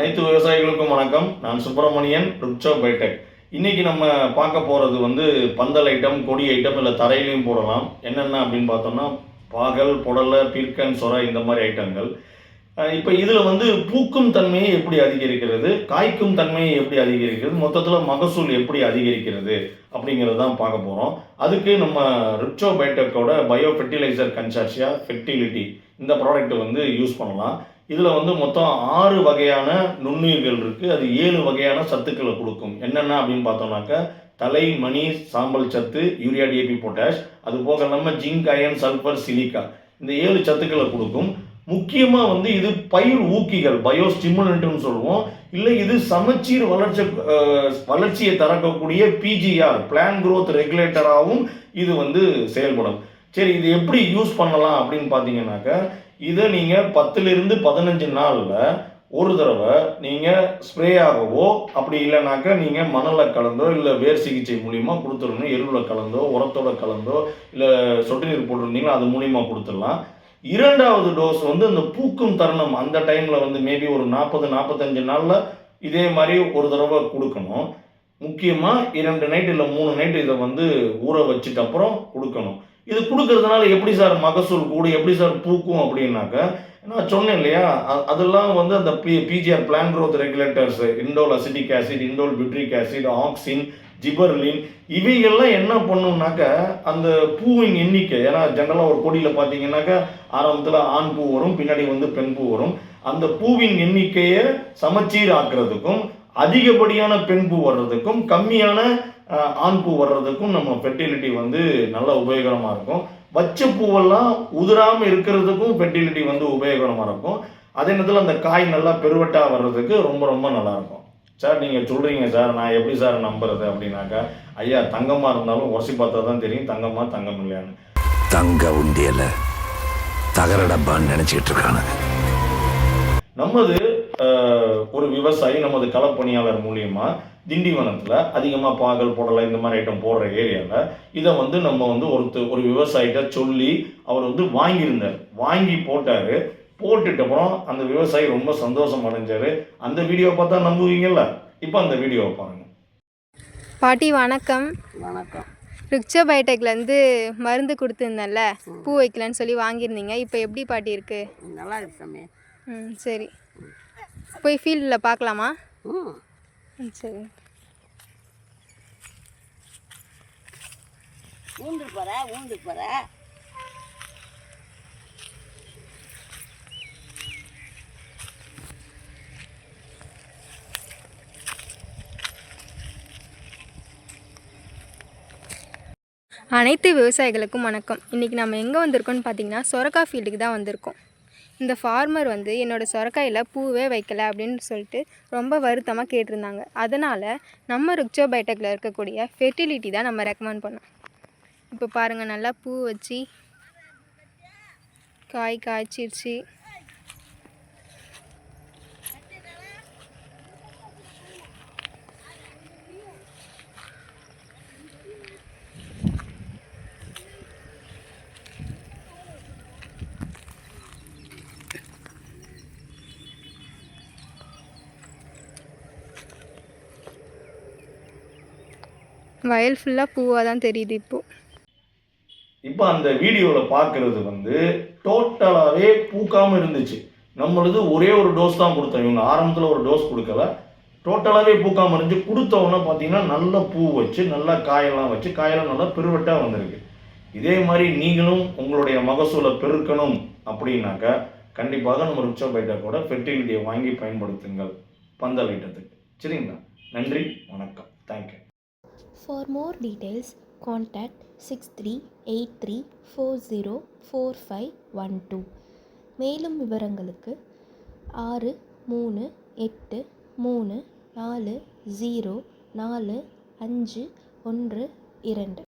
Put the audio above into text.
அனைத்து விவசாயிகளுக்கும் வணக்கம். நான் சுப்பிரமணியன், ருக்சோ பைடெக். இன்னைக்கு நம்ம பார்க்க போகிறது பந்தல் ஐட்டம், கொடி ஐட்டம், இல்லை தரையிலையும் போடலாம். என்னென்ன அப்படின்னு பார்த்தோம்னா பாகல், புடலை, பீர்க்கன், சொரை இந்த மாதிரி ஐட்டங்கள். இப்போ இதில் பூக்கும் தன்மையை எப்படி அதிகரிக்கிறது, காய்க்கும் தன்மையை எப்படி அதிகரிக்கிறது, மொத்தத்தில் மகசூல் எப்படி அதிகரிக்கிறது அப்படிங்கிறது தான் பார்க்க போகிறோம். அதுக்கு நம்ம ருக்சோ பைடெக்கோட பயோ ஃபெர்டிலைசர் கன்சார்ஷியா ஃபெர்டிலிட்டி இந்த ப்ராடக்ட் யூஸ் பண்ணலாம். இதில் மொத்தம் 6 வகையான நுண்ணுயிர்கள் இருக்குது. அது 7 வகையான சத்துக்களை கொடுக்கும். என்னென்ன அப்படின்னு பார்த்தோம்னாக்கா தலை, மணி, சாம்பல் சத்து, யூரியா, டிஏபி, பொட்டாஷ், அது போக நம்ம ஜிங்க், அயன், சல்ஃபர், சிலிக்கா இந்த 7 சத்துக்களை கொடுக்கும். முக்கியமாக இது பயிர் ஊக்கிகள், பயோ ஸ்டிமுலண்ட்னு சொல்லுவோம். இல்லை இது சமச்சீர் வளர்ச்சியை தரக்கூடிய பிஜிஆர், பிளான் குரோத் ரெகுலேட்டராகவும் இது செயல்படும். சரி, இது எப்படி யூஸ் பண்ணலாம் அப்படின்னு பார்த்தீங்கன்னாக்கா இதை நீங்கள் 10லிருந்து 15 நாளில் ஒரு தடவை நீங்கள் ஸ்ப்ரே ஆகவோ, அப்படி இல்லைனாக்கா நீங்கள் மணலை கலந்தோ இல்லை வேர் சிகிச்சை மூலிமா கொடுத்துடணும். எருவில் கலந்தோ, உரத்தோட கலந்தோ, இல்லை சொட்டு நீர் போட்டிருந்தீங்கன்னா அது மூலிமா கொடுத்துடலாம். 2வது டோஸ் இந்த பூக்கும் தருணம், அந்த டைமில் மேபி ஒரு 40-45 நாளில் இதே மாதிரி ஒரு தடவை கொடுக்கணும். முக்கியமாக 2 நைட் இல்லை 3 நைட்டு இதை ஊற வச்சுட்டு அப்புறம் கொடுக்கணும். இது கொடுக்கறதுனால எப்படி சார் மகசூல் கூட, எப்படி சார் பூக்கும் அப்படின்னாக்கா, நான் சொன்னேன் இல்லையா, அதெல்லாம் அந்த PGR, plan growth regulators, indole acetic acid, indole butyric acid, auxin, gibberellin இவைகள்லாம் என்ன பண்ணும்னாக்கா அந்த பூவின் எண்ணிக்கை, ஏன்னா ஜென்ரலாக ஒரு கொடியில் பார்த்தீங்கன்னாக்கா ஆரம்பத்தில் ஆண் பூ வரும், பின்னாடி பெண் பூ வரும். அந்த பூவின் எண்ணிக்கையை சமச்சீர் ஆக்குறதுக்கும், அதிகப்படியான பெண் பூ வர்றதுக்கும், கம்மியான ஆண் பூ வர்றதுக்கும் நம்ம ஃபெர்டிலிட்டி நல்ல உபயோகரமாக இருக்கும். வச்ச பூவெல்லாம் உதிராமல் இருக்கிறதுக்கும் ஃபெர்டிலிட்டி உபயோகரமாக இருக்கும். அதே நேரத்தில் அந்த காய் நல்லா பெருவட்டாக வர்றதுக்கு ரொம்ப ரொம்ப நல்லாயிருக்கும். சார் நீங்கள் சொல்கிறீங்க சார், நான் எப்படி சார் நம்புறது அப்படின்னாக்கா, ஐயா தங்கமாக இருந்தாலும் உரசி பார்த்தா தான் தெரியும் தங்கமாக தங்கம் இல்லையான்னு. தங்க உண்டியல தகர டப்பான்னு நினச்சிக்கிட்டு இருக்கானுங்க. நமது ஒரு விவசாயி, நமது களப்பணியாளர் மூலியமா திண்டிவனத்தில் அதிகமாக பாகல், புடலை இந்த மாதிரி ஐட்டம் போடுற ஏரியாவில் இதை நம்ம ஒரு விவசாயிட்ட சொல்லி அவர் வாங்கியிருந்தார். வாங்கி போட்டார். போட்டுட்டு அப்புறம் அந்த விவசாயி ரொம்ப சந்தோஷம் அடைஞ்சார். அந்த வீடியோ பார்த்தா நம்புவீங்கல்ல? இப்போ அந்த வீடியோவை பாருங்கள். பாட்டி வணக்கம். வணக்கம். ருக்சோ பைடெக்லேருந்து மருந்து கொடுத்துருந்தேன்ல, பூ வைக்கலான்னு சொல்லி வாங்கியிருந்தீங்க. இப்போ எப்படி பாட்டி இருக்கு? நல்லா இருக்கு சாமி. சரி, போய் ஃபீல்டில் பார்க்கலாமா? சரி. ஊந்து போற அனைத்து விவசாயிகளுக்கும் வணக்கம். இன்றைக்கி நம்ம எங்கே வந்திருக்கோம்னு பார்த்தீங்கன்னா சொரக்காய் ஃபீல்டுக்கு தான் வந்திருக்கோம். இந்த ஃபார்மர் என்னோடய சொரக்காயில் பூவே வைக்கலை அப்படின்னு சொல்லிட்டு ரொம்ப வருத்தமாக கேட்டிருந்தாங்க. அதனால் நம்ம ருக்சோ பைடெக்கில் இருக்கக்கூடிய ஃபெர்டிலிட்டி தான் நம்ம ரெக்கமெண்ட் பண்ணோம். இப்போ பாருங்கள், நல்லா பூ வச்சு காய்ச்சிருச்சு. வயல் ஃபுல்லாக பூவாக தான் தெரியுது. இப்போ அந்த வீடியோவில் பார்க்குறது டோட்டலாகவே பூக்காமல் இருந்துச்சு. நம்மளது ஒரே ஒரு டோஸ் தான் கொடுத்தோம். இவங்க ஆரம்பத்தில் ஒரு டோஸ் கொடுக்கல, டோட்டலாகவே பூக்காமல் இருந்துச்சு. கொடுத்தவொன்னே பார்த்தீங்கன்னா நல்ல பூ வச்சு, நல்லா காயெல்லாம் வச்சு, காயெல்லாம் நல்லா பெருவட்டாக வந்திருக்கு. இதே மாதிரி நீங்களும் உங்களுடைய மகசூலை பெருக்கணும் அப்படின்னாக்கா கண்டிப்பாக நம்ம ருக்சோ பைடெக்கோட ஃபெர்டிலிட்டியை வாங்கி பயன்படுத்துங்கள் பந்தல் ஐட்டத்துக்கு. சரிங்களா? நன்றி, வணக்கம், thank you. For more details, contact 6383404512. மேலும் விவரங்களுக்கு 6383404512.